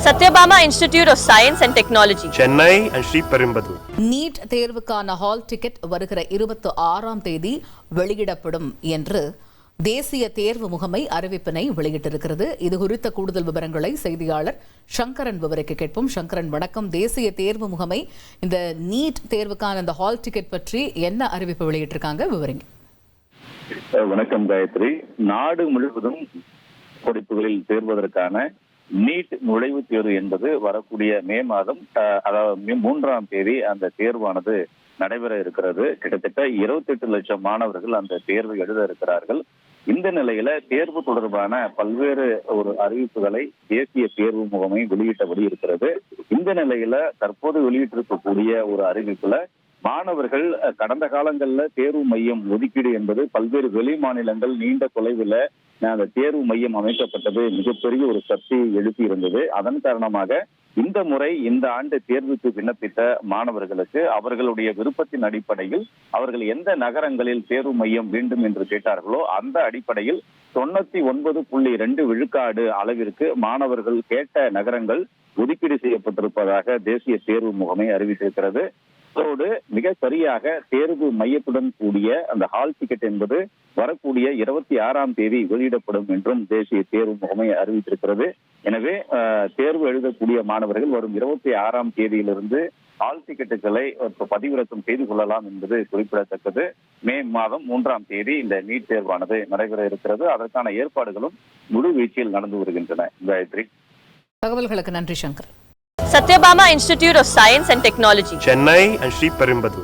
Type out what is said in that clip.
Satyabama Institute of Science and Technology, Chennai and Sri Perimbadu. NEET தேர்வுக்கான hall ticket வருகிற 26ஆம் தேதி வெளியிடப்படும் என்று தேசிய தேர்வு முகமை அறிவிப்பினை வெளியிட்டிருக்கிறது. இது குறித்த கூடுதல் விவரங்களை செய்தியாளர் சங்கரன் விவரிக்க கேட்போம். சங்கரன் வணக்கம். தேசிய தேர்வு முகமை இந்த நீட் தேர்வுக்கான இந்த ஹால் டிக்கெட் பற்றி என்ன அறிவிப்பு வெளியிட்டிருக்காங்க, விவரிங்க. வணக்கம் காயத்ரி. நாடு முழுவதும் படிப்புகளில் சேர்வதற்கான நீட் நுழைவுத் தேர்வு என்பது வரக்கூடிய மே மாதம், அதாவது 3ஆம் தேதி அந்த தேர்வானது நடைபெற இருக்கிறது. கிட்டத்தட்ட 28 லட்சம் மாணவர்கள் அந்த தேர்வை எழுத இருக்கிறார்கள். இந்த நிலையில தேர்வு தொடர்பான பல்வேறு அறிவிப்புகளை தேசிய தேர்வு முகமை வெளியிட்டபடி இருக்கிறது. இந்த நிலையில தற்போது வெளியிட்டிருக்கக்கூடிய அறிவிப்புல மாணவர்கள் கடந்த காலங்கள்ல தேர்வு மையம் ஒதுக்கீடு என்பது பல்வேறு வெளி மாநிலங்கள் நீண்ட தொலைவில் அந்த தேர்வு மையம் அமைக்கப்பட்டது மிகப்பெரிய சர்ச்சையை எழுப்பி இருந்தது. அதன் காரணமாக இந்த முறை இந்த ஆண்டு தேர்வுக்கு விண்ணப்பித்த மாணவர்களுக்கு அவர்களுடைய விருப்பத்தின் அடிப்படையில் அவர்கள் எந்த நகரங்களில் தேர்வு மையம் வேண்டும் என்று கேட்டார்களோ அந்த அடிப்படையில் 99.2 விழுக்காடு அளவிற்கு மாணவர்கள் கேட்ட நகரங்கள் ஒதுக்கீடு செய்யப்பட்டிருப்பதாக தேசிய தேர்வு முகமை அறிவித்திருக்கிறது. அதோடு மிக சரியாக தேர்வு மையத்துடன் கூடிய அந்த ஹால் டிக்கெட் என்பது வரக்கூடிய 26ஆம் தேதி வெளியிடப்படும் என்றும் தேசிய தேர்வு முகமை அறிவித்திருக்கிறது. எனவே தேர்வு எழுதக்கூடிய மாணவர்கள் வரும் 26ஆம் தேதியிலிருந்து ஹால் டிக்கெட்டுகளை பதிவிறக்கம் செய்து கொள்ளலாம் என்பது குறிப்பிடத்தக்கது. மே மாதம் 3ஆம் தேதி இந்த நீட் தேர்வானது நடைபெற இருக்கிறது. அதற்கான ஏற்பாடுகளும் முழு வீச்சில் நடந்து வருகின்றன. காயத்ரி, தகவல்களுக்கு நன்றி Shankar. Satyabama Institute of Science and Technology, Chennai and Sri Perimbadu.